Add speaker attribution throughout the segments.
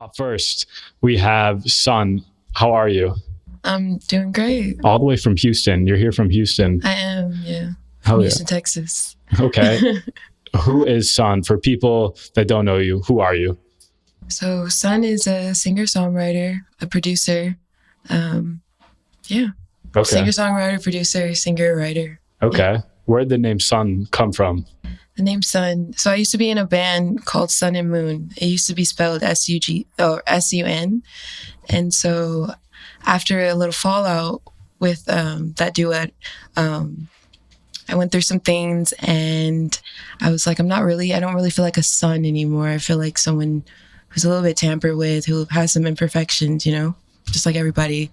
Speaker 1: Up first, we have Sughn. How are you?
Speaker 2: I'm doing great.
Speaker 1: All the way from Houston. You're here from Houston.
Speaker 2: I am, yeah.
Speaker 1: Hell
Speaker 2: From
Speaker 1: yeah.
Speaker 2: Houston, Texas.
Speaker 1: Okay. Who is Sughn? For people that don't know you, who are you?
Speaker 2: So Sughn is a singer-songwriter, a producer. Yeah.
Speaker 1: Okay.
Speaker 2: Singer-songwriter, producer, singer-writer.
Speaker 1: Okay.
Speaker 2: Yeah.
Speaker 1: Where'd the name Sughn come from?
Speaker 2: The name Sughn. So I used to be in a band called Sun and Moon. It used to be spelled S-U-G or S-U-N. And so after a little fallout with that duet, I went through some things and I was like, I don't really feel like a son anymore. I feel like someone who's a little bit tampered with, who has some imperfections, you know, just like everybody.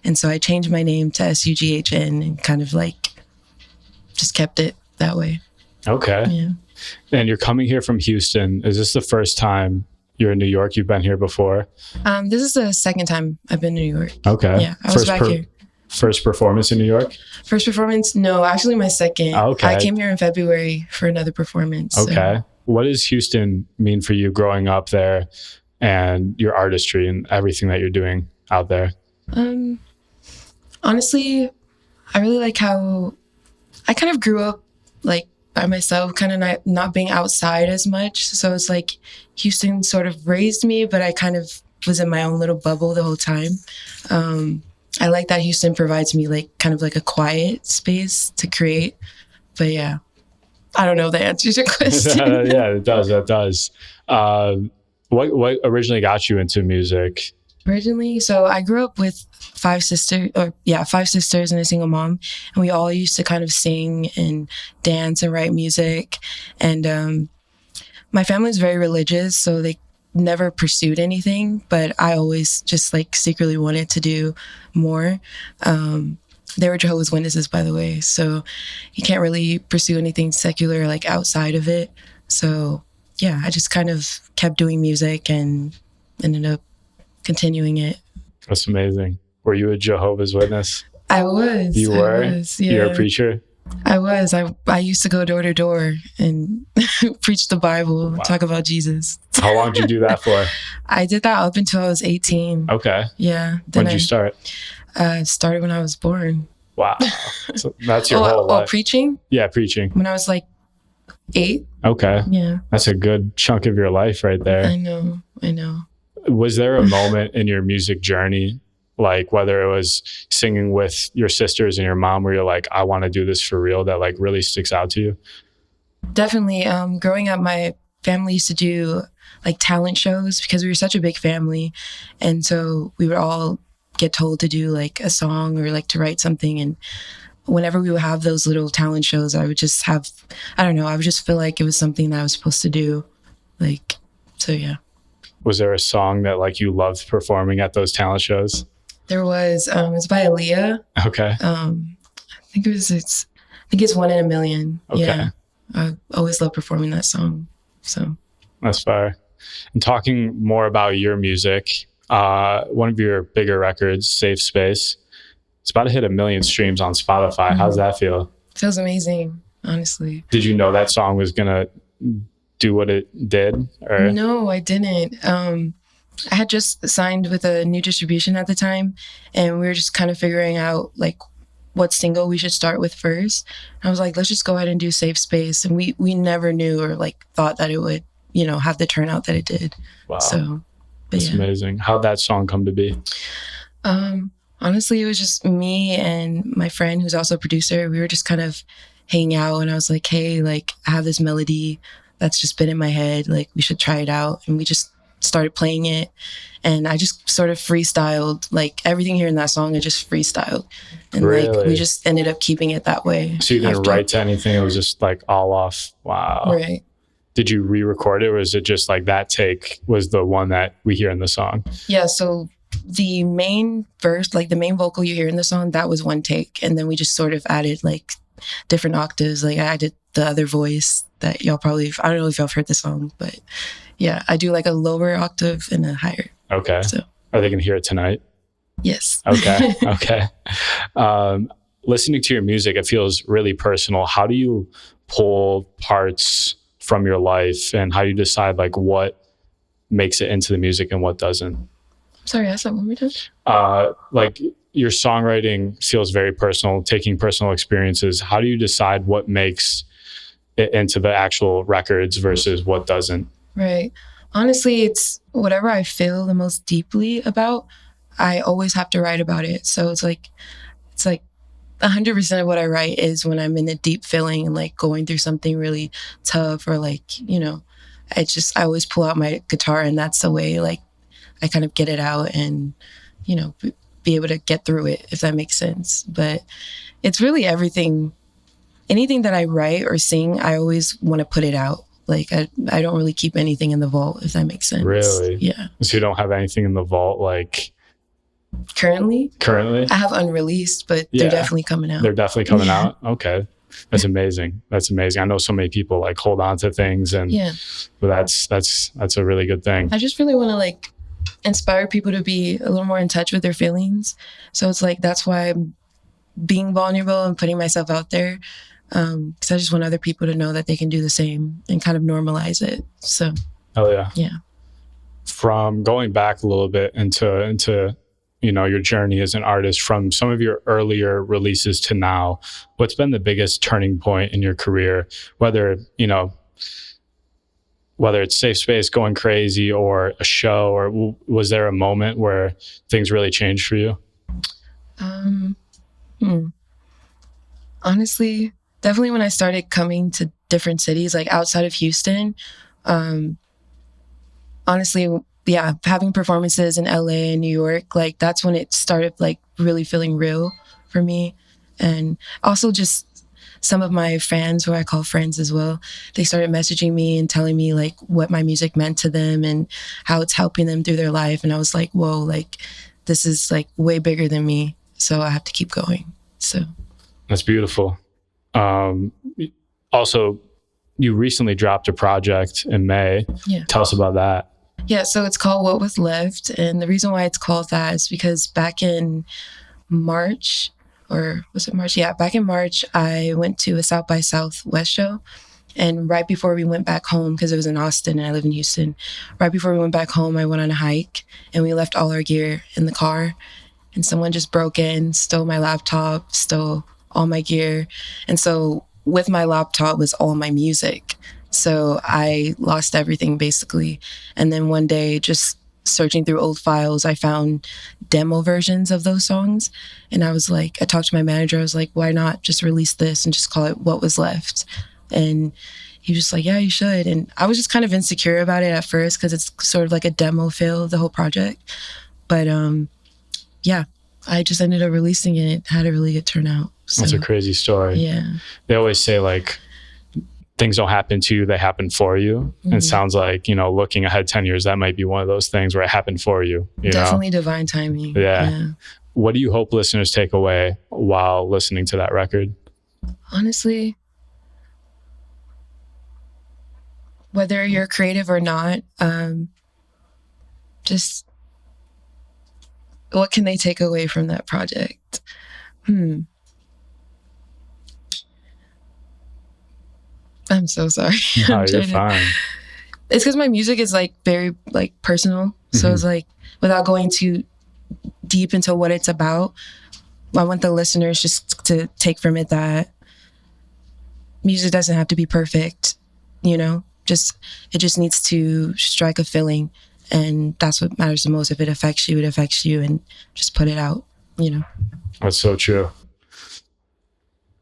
Speaker 2: And so I changed my name to S-U-G-H-N and kind of like just kept it that way.
Speaker 1: Okay.
Speaker 2: Yeah.
Speaker 1: And you're coming here from Houston. Is this the first time you're in New York? You've been here before?
Speaker 2: This is the second time I've been to New York.
Speaker 1: Okay.
Speaker 2: Yeah, I was back here.
Speaker 1: First performance in New York?
Speaker 2: First performance? No, actually my second.
Speaker 1: Okay.
Speaker 2: I came here in February for another performance.
Speaker 1: Okay. So. What does Houston mean for you growing up there and your artistry and everything that you're doing out there?
Speaker 2: Honestly, I really like how I kind of grew up like by myself, kind of not being outside as much. So it's like Houston sort of raised me, but I kind of was in my own little bubble the whole time. I like that Houston provides me like kind of like a quiet space to create. But yeah, I don't know if that answers your question.
Speaker 1: Yeah, it does. That does. What originally got you into music?
Speaker 2: Originally, so I grew up with five sisters and a single mom, and we all used to kind of sing and dance and write music. And my family is very religious, so they never pursued anything, but I always just like secretly wanted to do more. They were Jehovah's Witnesses, by the way, so you can't really pursue anything secular like outside of it. So yeah, I just kind of kept doing music and ended up continuing it.
Speaker 1: That's amazing. Were you a Jehovah's Witness?
Speaker 2: I was.
Speaker 1: You were?
Speaker 2: I was, yeah.
Speaker 1: You're a preacher?
Speaker 2: I was. I used to go door to door and preach the Bible, wow. Talk about Jesus.
Speaker 1: How long did you do that for?
Speaker 2: I did that up until I was 18.
Speaker 1: Okay.
Speaker 2: Yeah.
Speaker 1: When did you start?
Speaker 2: Started when I was born.
Speaker 1: Wow. So that's your whole life.
Speaker 2: Preaching?
Speaker 1: Yeah, preaching.
Speaker 2: When I was like 8.
Speaker 1: Okay.
Speaker 2: Yeah.
Speaker 1: That's a good chunk of your life right there.
Speaker 2: I know.
Speaker 1: Was there a moment in your music journey, like whether it was singing with your sisters and your mom, where you're like, I want to do this for real, that like really sticks out to you?
Speaker 2: Definitely. Growing up, my family used to do like talent shows because we were such a big family. And so we would all get told to do like a song or like to write something. And whenever we would have those little talent shows, I would just feel like it was something that I was supposed to do. Like, so yeah.
Speaker 1: Was there a song that like you loved performing at those talent shows?
Speaker 2: There was. It's by Aaliyah.
Speaker 1: Okay.
Speaker 2: I think it's 1 in a Million.
Speaker 1: Okay.
Speaker 2: Yeah. I always love performing that song. So
Speaker 1: that's fire. And talking more about your music, one of your bigger records, Safe Space, it's about to hit 1 million streams on Spotify. Mm-hmm. How's that feel?
Speaker 2: It feels amazing, honestly.
Speaker 1: Did you know that song was gonna do what it did? Or?
Speaker 2: No, I didn't. I had just signed with a new distribution at the time, and we were just kind of figuring out like what single we should start with first. I was like, let's just go ahead and do Safe Space. And we never knew or like thought that it would, you know, have the turnout that it did.
Speaker 1: Wow.
Speaker 2: So
Speaker 1: that's amazing. How'd that song come to be?
Speaker 2: Honestly, it was just me and my friend who's also a producer. We were just kind of hanging out, and I was like, hey, like I have this melody that's just been in my head. Like we should try it out. And we just started playing it, and I just sort of freestyled, like everything here in that song I just freestyled, and
Speaker 1: really?
Speaker 2: Like we just ended up keeping it that way.
Speaker 1: So you didn't write to anything, it was just like all off? Wow.
Speaker 2: Right.
Speaker 1: Did you re-record it, or was it just like that take was the one that we hear in the song? Yeah,
Speaker 2: so the main verse, like the main vocal you hear in the song, that was one take, and then we just sort of added like different octaves. Like I added the other voice that y'all probably, I don't know if y'all have heard the song, but yeah, I do like a lower octave and a higher.
Speaker 1: Okay. So are they going to hear it tonight?
Speaker 2: Yes.
Speaker 1: Okay. Okay. Listening to your music, it feels really personal. How do you pull parts from your life, and how do you decide like what makes it into the music and what doesn't?
Speaker 2: Sorry, ask that one more time.
Speaker 1: Like your songwriting feels very personal, taking personal experiences. How do you decide what makes it into the actual records versus what doesn't?
Speaker 2: Right. Honestly, it's whatever I feel the most deeply about, I always have to write about it. So it's like 100% of what I write is when I'm in a deep feeling and like going through something really tough, or like, I always pull out my guitar, and that's the way like I kind of get it out and, be able to get through it, if that makes sense. But it's really everything. Anything that I write or sing, I always want to put it out. Like I don't really keep anything in the vault, if that makes sense.
Speaker 1: Really?
Speaker 2: Yeah.
Speaker 1: So you don't have anything in the vault, like
Speaker 2: Currently?
Speaker 1: I
Speaker 2: have unreleased, but they're definitely coming out.
Speaker 1: They're definitely coming out? Okay. That's amazing. I know so many people like hold on to things, and but that's a really good thing.
Speaker 2: I just really want to like inspire people to be a little more in touch with their feelings. So it's like, that's why I'm being vulnerable and putting myself out there. Because I just want other people to know that they can do the same and kind of normalize it. So,
Speaker 1: hell yeah.
Speaker 2: Yeah.
Speaker 1: From going back a little bit into your journey as an artist, from some of your earlier releases to now, what's been the biggest turning point in your career? Whether it's Safe Space going crazy or a show, or was there a moment where things really changed for you?
Speaker 2: Honestly, definitely when I started coming to different cities, like outside of Houston. Honestly, having performances in LA and New York, like that's when it started like really feeling real for me. And also just some of my fans, who I call friends as well, they started messaging me and telling me like what my music meant to them and how it's helping them through their life. And I was like, whoa, like this is like way bigger than me. So I have to keep going. So
Speaker 1: that's beautiful. Also, you recently dropped a project in May.
Speaker 2: Yeah.
Speaker 1: Tell us about that.
Speaker 2: Yeah, so it's called What Was Left. And the reason why it's called that is because back in March, or was it March? Yeah, back in March, I went to a South by Southwest show. And right before we went back home, because it was in Austin and I live in Houston, right before we went back home, I went on a hike and we left all our gear in the car. And someone just broke in, stole my laptop, stole all my gear. And so with my laptop was all my music. So I lost everything basically. And then one day, just searching through old files, I found demo versions of those songs. And I was like, I talked to my manager. I was like, why not just release this and just call it What Was Left? And he was just like, yeah, you should. And I was just kind of insecure about it at first because it's sort of like a demo feel of the whole project. But I just ended up releasing it. It had a really good turnout. So,
Speaker 1: that's a crazy story.
Speaker 2: Yeah.
Speaker 1: They always say like, things don't happen to you, they happen for you. Mm-hmm. And it sounds like, looking ahead 10 years, that might be one of those things where it happened for you.
Speaker 2: Definitely divine timing.
Speaker 1: Yeah. What do you hope listeners take away while listening to that record?
Speaker 2: Honestly, whether you're creative or not, just what can they take away from that project? I'm so sorry.
Speaker 1: No, you're fine.
Speaker 2: It's because my music is like very like personal. So it's like, without going too deep into what it's about, I want the listeners just to take from it that music doesn't have to be perfect, it just needs to strike a feeling. And that's what matters the most. If it affects you, it affects you, and just put it out,
Speaker 1: That's so true.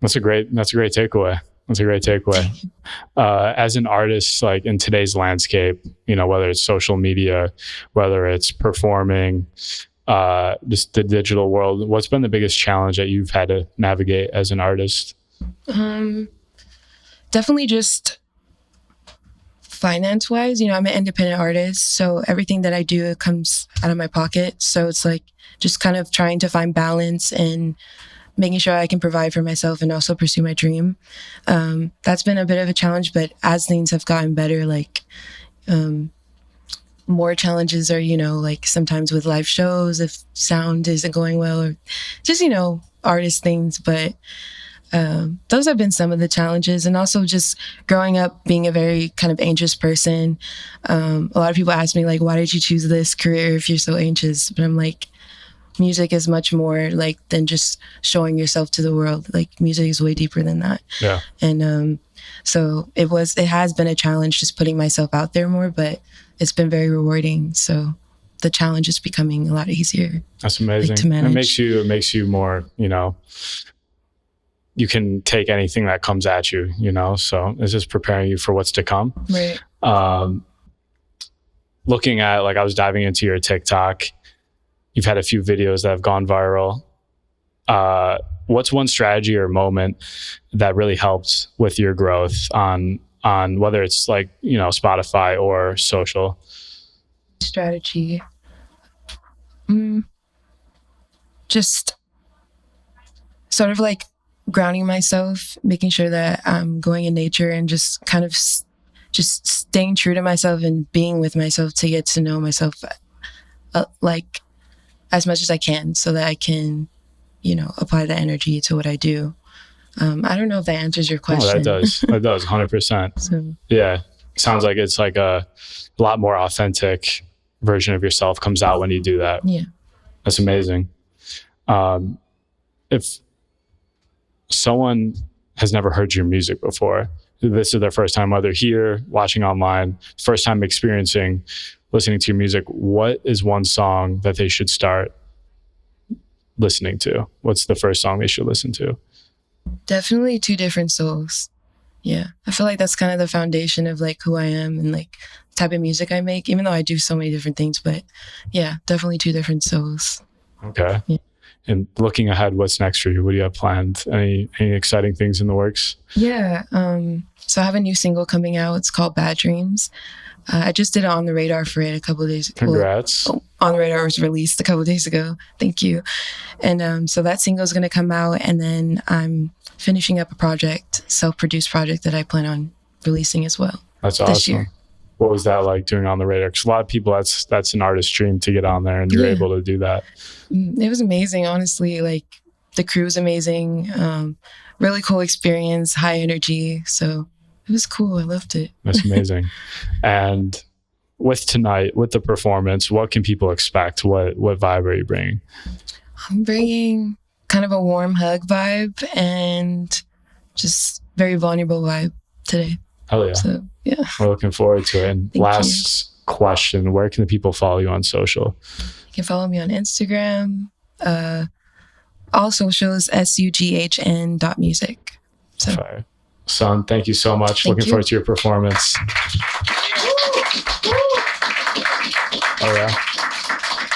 Speaker 1: That's a great takeaway. That's a great takeaway. As an artist, like in today's landscape, whether it's social media, whether it's performing, just the digital world, what's been the biggest challenge that you've had to navigate as an artist?
Speaker 2: Definitely just finance-wise. I'm an independent artist, so everything that I do, it comes out of my pocket. So it's like just kind of trying to find balance and making sure I can provide for myself and also pursue my dream. That's been a bit of a challenge, but as things have gotten better, like more challenges are, like sometimes with live shows, if sound isn't going well, or just, artist things. But Those have been some of the challenges, and also just growing up being a very kind of anxious person. A lot of people ask me like, why did you choose this career if you're so anxious? But I'm like, music is much more like than just showing yourself to the world. Like music is way deeper than that.
Speaker 1: Yeah.
Speaker 2: And so it has been a challenge just putting myself out there more, but it's been very rewarding. So the challenge is becoming a lot easier.
Speaker 1: That's amazing.
Speaker 2: Like, to manage.
Speaker 1: It makes you more, you can take anything that comes at you, so it's just preparing you for what's to come.
Speaker 2: Right.
Speaker 1: Looking at, like, I was diving into your TikTok. You've had a few videos that have gone viral. What's one strategy or moment that really helped with your growth on whether it's like, Spotify or social?
Speaker 2: Strategy. Just sort of like grounding myself, making sure that I'm going in nature and just kind of just staying true to myself and being with myself to get to know myself like as much as I can, so that I can, apply the energy to what I do. I don't know if that answers your question.
Speaker 1: Oh, that does. That does, 100%.
Speaker 2: So,
Speaker 1: yeah. Sounds like it's like a lot more authentic version of yourself comes out when you do that.
Speaker 2: Yeah.
Speaker 1: That's amazing. If someone has never heard your music before, this is their first time, whether here, watching online, first time experiencing, listening to your music, what is one song that they should start listening to? What's the first song they should listen to?
Speaker 2: Definitely Two Different Souls. Yeah. I feel like that's kind of the foundation of like who I am and like the type of music I make, even though I do so many different things. But yeah, definitely Two Different Souls.
Speaker 1: Okay.
Speaker 2: Yeah.
Speaker 1: And looking ahead, what's next for you? What do you have planned? Any exciting things in the works?
Speaker 2: Yeah. So I have a new single coming out. It's called Bad Dreams. I just did it On the Radar for it a couple of days ago.
Speaker 1: Congrats.
Speaker 2: On the Radar was released a couple of days ago. Thank you. And so that single is going to come out, and then I'm finishing up a project, self-produced project that I plan on releasing as well.
Speaker 1: That's
Speaker 2: this
Speaker 1: awesome.
Speaker 2: Year.
Speaker 1: What was that like doing On the Radar? Because a lot of people, that's an artist's dream to get on there, and you're able to do that.
Speaker 2: It was amazing, honestly. Like the crew was amazing. Really cool experience, high energy. So it was cool. I loved it.
Speaker 1: That's amazing. And with tonight, with the performance, what can people expect? What vibe are you bringing?
Speaker 2: I'm bringing kind of a warm hug vibe and just very vulnerable vibe today.
Speaker 1: Hell yeah.
Speaker 2: So, yeah.
Speaker 1: We're looking forward to it. And
Speaker 2: Thank
Speaker 1: last question, where can the people follow you on social?
Speaker 2: You can follow me on Instagram, all socials, sughn.music. So.
Speaker 1: Fire. Sughn, thank you so much.
Speaker 2: Thank
Speaker 1: Looking
Speaker 2: you.
Speaker 1: forward to your performance. Oh yeah.